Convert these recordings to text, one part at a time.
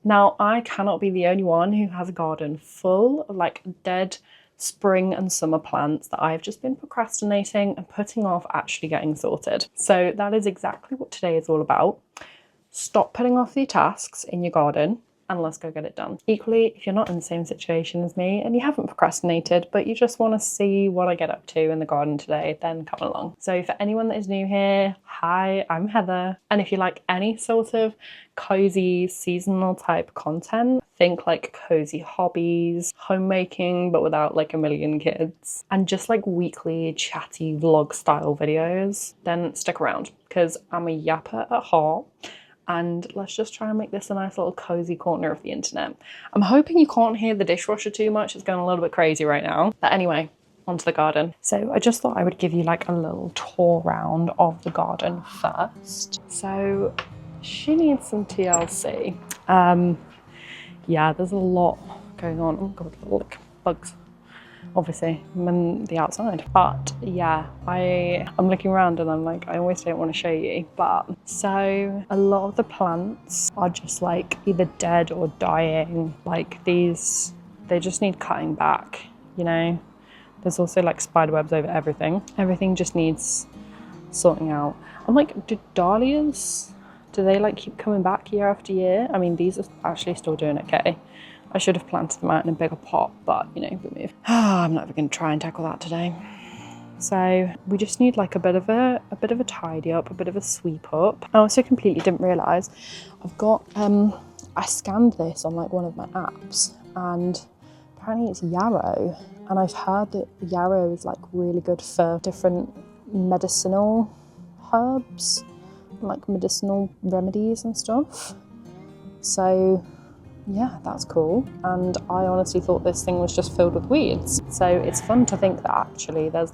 Now, I cannot be the only one who has a garden full of like dead spring and summer plants that I've just been procrastinating and putting off actually getting sorted. So that is exactly what today is all about. Stop putting off the tasks in your garden and let's go get it done. Equally, if you're not in the same situation as me and you haven't procrastinated, but you just want to see what I get up to in the garden today, then come along. So for anyone that is new here, hi, I'm Heather. And if you like any sort of cozy seasonal type content, think like cozy hobbies, homemaking, but without like a million kids, and just like weekly chatty vlog style videos, then stick around because I'm a yapper at heart. And let's just try and make this a nice little cozy corner of the internet. I'm hoping you can't hear the dishwasher too much. It's going a little bit crazy right now. But anyway, onto the garden. So I just thought I would give you like a little tour round of the garden first. So she needs some TLC. Yeah, there's a lot going on. Oh God, look, bugs. Obviously, I'm in the outside. But yeah, I'm looking around and I'm like, I always don't want to show you. But so a lot of the plants are just like either dead or dying. Like these, they just need cutting back, you know? There's also like spider webs over everything. Everything just needs sorting out. I'm like, do dahlias, do they like keep coming back year after year? I mean, these are actually still doing okay. I should have planted them out in a bigger pot, but you know, we move. I'm not even going to try and tackle that today. So we just need like a bit of a tidy up, a bit of a sweep up. I also completely didn't realise I've got I scanned this on like one of my apps, and apparently it's yarrow, and I've heard that yarrow is like really good for different medicinal herbs, like medicinal remedies and stuff. So yeah, that's cool. And I honestly thought this thing was just filled with weeds. So it's fun to think that actually there's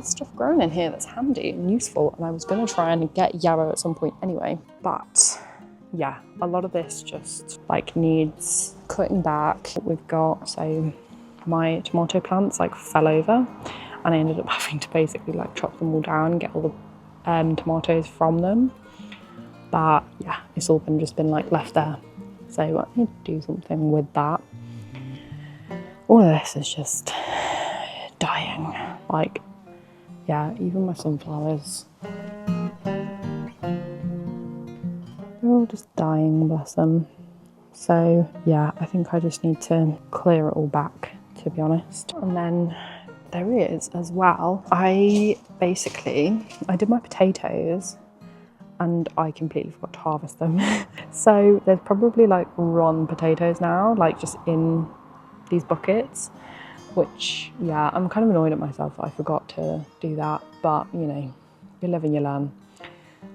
stuff growing in here that's handy and useful. And I was going to try and get yarrow at some point anyway. But yeah, a lot of this just like needs cutting back. We've got, so my tomato plants like fell over and I ended up having to basically like chop them all down and get all the tomatoes from them. But yeah, it's all just been like left there. So I need to do something with that. All of this is just dying. Like, yeah, even my sunflowers. They're all just dying, bless them. So yeah, I think I just need to clear it all back, to be honest. And then there is as well, I did my potatoes and I completely forgot to harvest them. So there's probably like raw potatoes now, like just in these buckets, which, yeah, I'm kind of annoyed at myself that I forgot to do that, but you know, you live and you learn.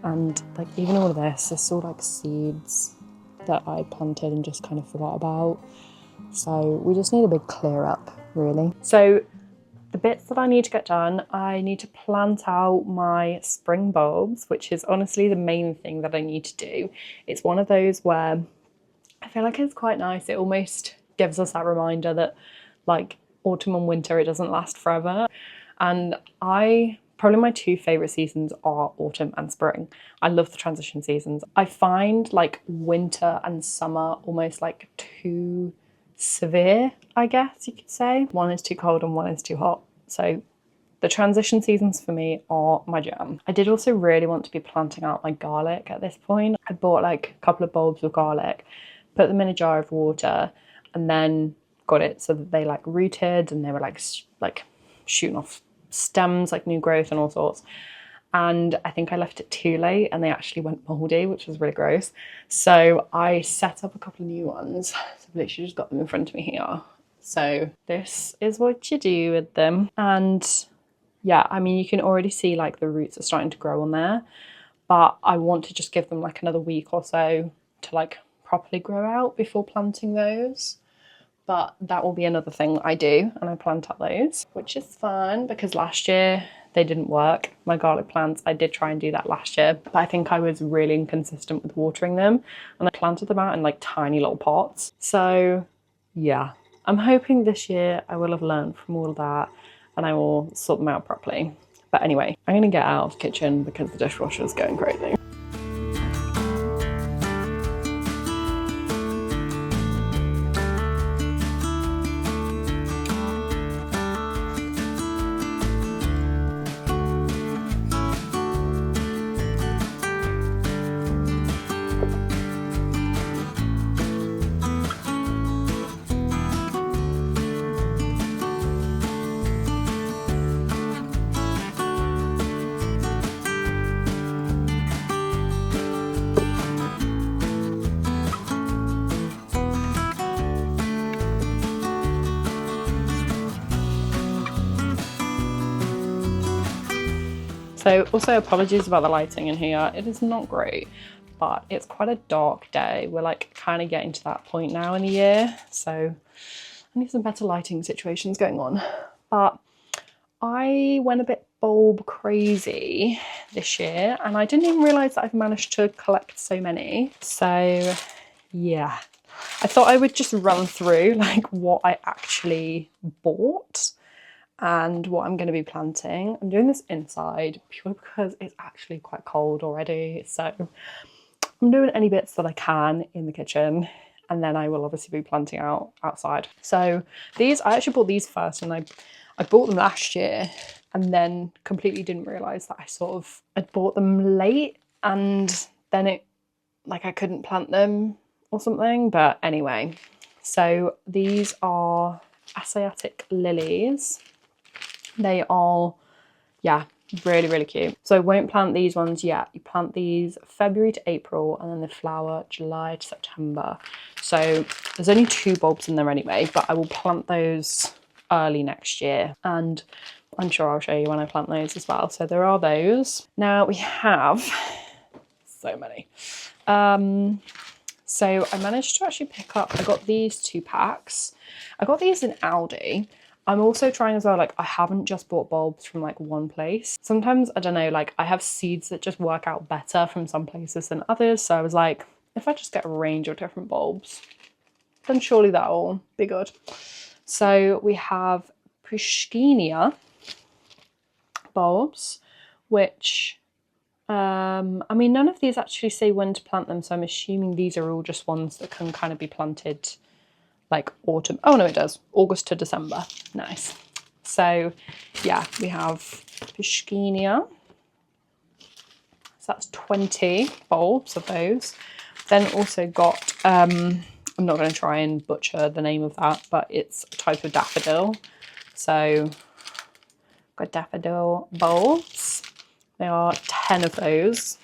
And like even all of this is all like seeds that I planted and just kind of forgot about. So we just need a big clear up, really. So the bits that I need to get done, I need to plant out my spring bulbs, which is honestly the main thing that I need to do. It's one of those where I feel like it's quite nice. It almost gives us that reminder that like autumn and winter, it doesn't last forever. And probably my two favourite seasons are autumn and spring. I love the transition seasons. I find like winter and summer almost like too severe, I guess you could say. One is too cold and one is too hot. So the transition seasons for me are my jam. I did also really want to be planting out my garlic at this point. I bought like a couple of bulbs of garlic, put them in a jar of water, and then got it so that they like rooted and they were like shooting off stems, like new growth and all sorts. And I think I left it too late and they actually went mouldy, which was really gross. So I set up a couple of new ones. So I've literally just got them in front of me here. So this is what you do with them. And yeah, I mean, you can already see like the roots are starting to grow on there, but I want to just give them like another week or so to like properly grow out before planting those. But that will be another thing I do, and I plant out those, which is fun because last year they didn't work. My garlic plants, I did try and do that last year, but I think I was really inconsistent with watering them, and I planted them out in like tiny little pots. So yeah, I'm hoping this year I will have learned from all of that and I will sort them out properly. But anyway, I'm gonna get out of the kitchen because the dishwasher is going crazy. So also apologies about the lighting in here. It is not great, but it's quite a dark day. We're like kind of getting to that point now in the year. So I need some better lighting situations going on. But I went a bit bulb crazy this year and I didn't even realise that I've managed to collect so many. So yeah, I thought I would just run through like what I actually bought and what I'm going to be planting. I'm doing this inside purely because it's actually quite cold already. So I'm doing any bits that I can in the kitchen, and then I will obviously be planting outside. So these, I actually bought these first, and I bought them last year and then completely didn't realise that I bought them late and then it, like I couldn't plant them or something. But anyway, so these are Asiatic lilies. They are, yeah, really, really cute. So I won't plant these ones yet. You plant these February to April and then they flower July to September. So there's only 2 bulbs in there anyway, but I will plant those early next year. And I'm sure I'll show you when I plant those as well. So there are those. Now we have so many. So I managed to actually pick up, I got these 2 packs. I got these in Aldi. I'm also trying as well, like I haven't just bought bulbs from like one place. Sometimes, I don't know, like I have seeds that just work out better from some places than others. So I was like, if I just get a range of different bulbs, then surely that'll be good. So we have Pushkinia bulbs, which, I mean, none of these actually say when to plant them. So I'm assuming these are all just ones that can kind of be planted like autumn. Oh no, it does. August to December. Nice. So yeah, we have Pushkinia. So that's 20 bulbs of those. Then also got, I'm not going to try and butcher the name of that, but it's a type of daffodil. So got daffodil bulbs. There are 10 of those.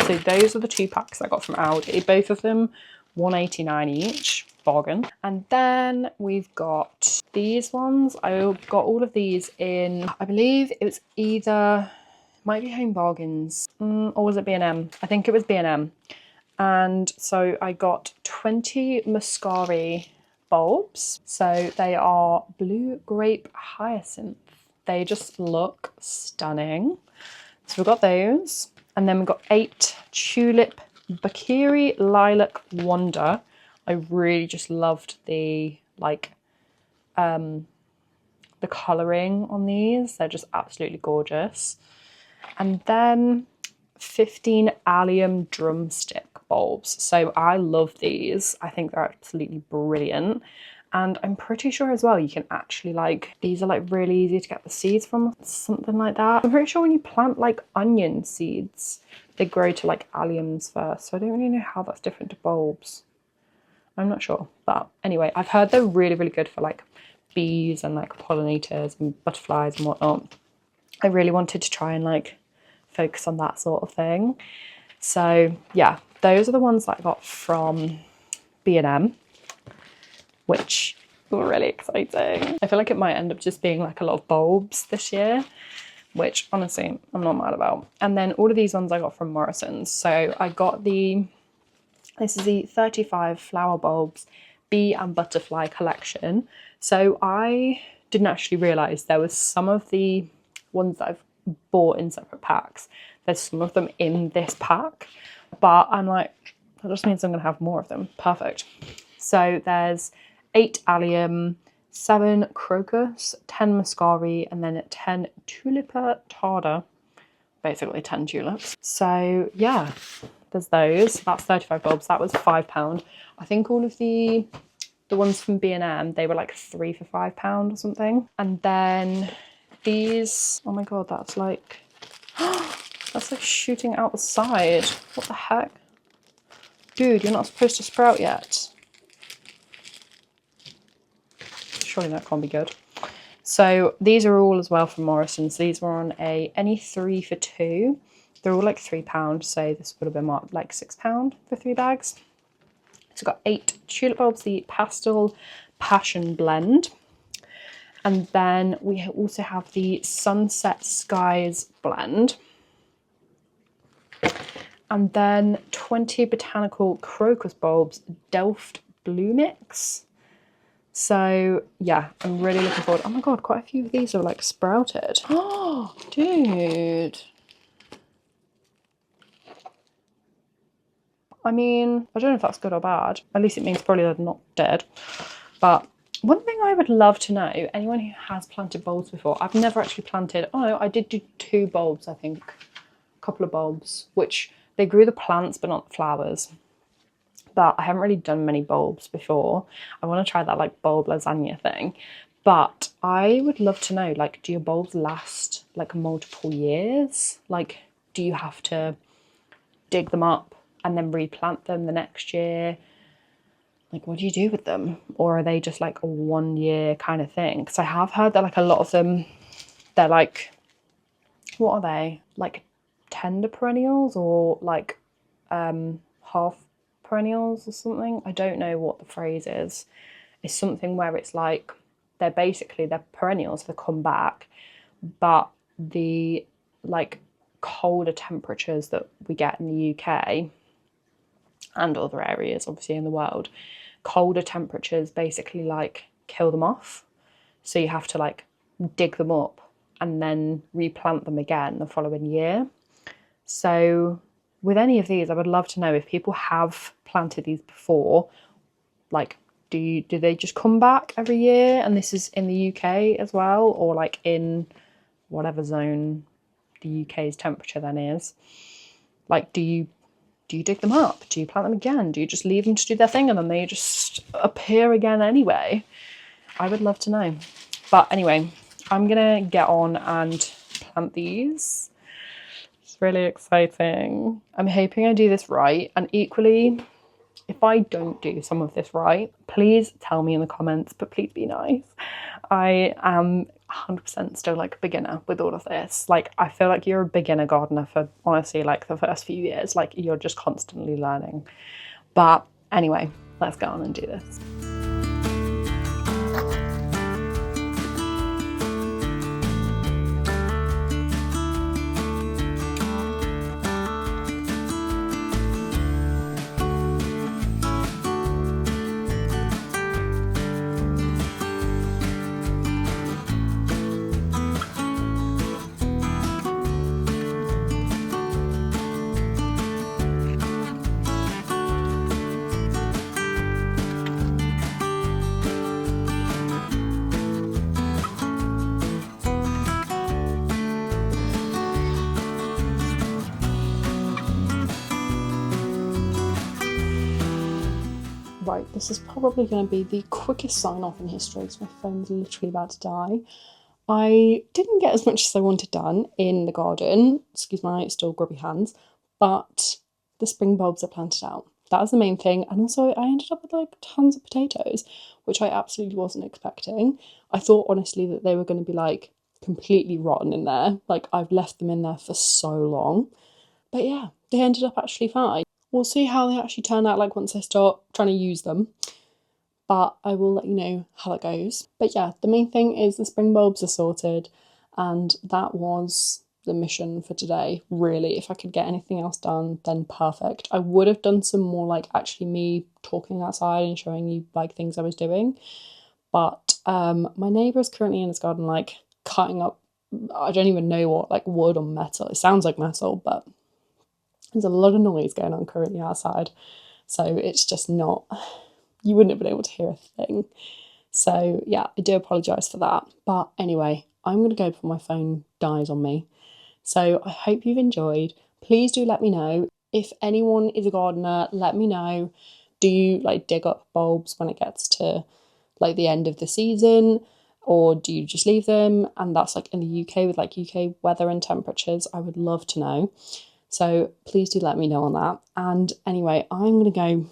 So those are the 2 packs I got from Aldi. Both of them $1.89 each. Bargain. And then we've got these ones. I got all of these in, I believe it was either, might be Home Bargains, or was it B&M? I think it was B&M. And so I got 20 Muscari bulbs. So they are blue grape hyacinth. They just look stunning. So we've got those. And then we've got 8 tulip Bakiri lilac wonder. I really just loved the like the colouring on these. They're just absolutely gorgeous. And then 15 allium drumstick bulbs. So I love these. I think they're absolutely brilliant. And I'm pretty sure as well you can actually like, these are like really easy to get the seeds from, something like that. I'm pretty sure when you plant like onion seeds, they grow to like alliums first. So I don't really know how that's different to bulbs. I'm not sure, but anyway, I've heard they're really, really good for like bees and like pollinators and butterflies and whatnot. I really wanted to try and like focus on that sort of thing. So yeah, those are the ones that I got from B&M, which were really exciting. I feel like it might end up just being like a lot of bulbs this year, which honestly, I'm not mad about. And then all of these ones I got from Morrison's. So I got this is the 35 flower bulbs bee and butterfly collection. So I didn't actually realise there was some of the ones that I've bought in separate packs. There's some of them in this pack, but I'm like, that just means I'm going to have more of them. Perfect. So there's 8 allium, 7 crocus, 10 muscari, and then 10 tulipa tarda. Basically 10 tulips. So yeah, there's those. That's 35 bulbs. That was £5. I think all of the ones from B&M, they were like 3 for £5 or something. And then these, oh my god, that's like that's like shooting out the side. What the heck? Dude, you're not supposed to sprout yet. Surely that can't be good. So these are all as well from Morrison's. These were on any 3 for 2. They're all like £3, so this would have been marked like £6 for 3 bags. So got 8 tulip bulbs, the pastel passion blend. And then we also have the Sunset Skies blend. And then 20 botanical crocus bulbs, Delft Blue Mix. So yeah, I'm really looking forward. Oh my god, quite a few of these are like sprouted. Oh, dude. I mean, I don't know if that's good or bad. At least it means probably they're not dead. But one thing I would love to know, anyone who has planted bulbs before, I've never actually planted, oh no, I did do 2 bulbs, I think. A couple of bulbs, which they grew the plants but not the flowers. But I haven't really done many bulbs before. I want to try that like bulb lasagna thing. But I would love to know, like, do your bulbs last like multiple years? Like, do you have to dig them up and then replant them the next year? Like, what do you do with them? Or are they just like a 1 year kind of thing? Because I have heard that like a lot of them, they're like, what are they? Like tender perennials or like half perennials or something. I don't know what the phrase is. It's something where it's like they're perennials that come back, but the like colder temperatures that we get in the UK and other areas obviously in the world, colder temperatures basically like kill them off. So you have to like dig them up and then replant them again the following year. So with any of these, I would love to know if people have planted these before, like do they just come back every year? And this is in the UK as well, or like in whatever zone the UK's temperature then is. Like, do you dig them up? Do you plant them again? Do you just leave them to do their thing and then they just appear again anyway? I would love to know. But anyway, I'm gonna get on and plant these. It's really exciting. I'm hoping I do this right, and equally, if I don't do some of this right, please tell me in the comments, but please be nice. I am 100% still like beginner with all of this. Like, I feel like you're a beginner gardener for honestly like the first few years. Like, you're just constantly learning. But anyway, let's go on and do this. Right, this is probably going to be the quickest sign off in history because my phone's literally about to die. I didn't get as much as I wanted done in the garden, excuse my still grubby hands, but the spring bulbs are planted out. That was the main thing. And also I ended up with like tons of potatoes, which I absolutely wasn't expecting. I thought honestly that they were going to be like completely rotten in there. Like, I've left them in there for so long. But yeah, they ended up actually fine. We'll see how they actually turn out like once I start trying to use them. But I will let you know how that goes. But yeah, the main thing is the spring bulbs are sorted, and that was the mission for today, really. If I could get anything else done, then perfect. I would have done some more like actually me talking outside and showing you like things I was doing. But my neighbour is currently in his garden like cutting up, I don't even know what, like wood or metal. It sounds like metal, but there's a lot of noise going on currently outside. So it's just not, you wouldn't have been able to hear a thing. So yeah, I do apologise for that. But anyway, I'm going to go before my phone dies on me. So I hope you've enjoyed. Please do let me know. If anyone is a gardener, let me know. Do you like dig up bulbs when it gets to like the end of the season? Or do you just leave them? And that's like in the UK with like UK weather and temperatures. I would love to know. So please do let me know on that. And anyway, I'm going to go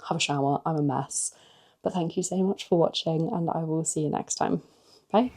have a shower. I'm a mess. But thank you so much for watching, and I will see you next time. Bye.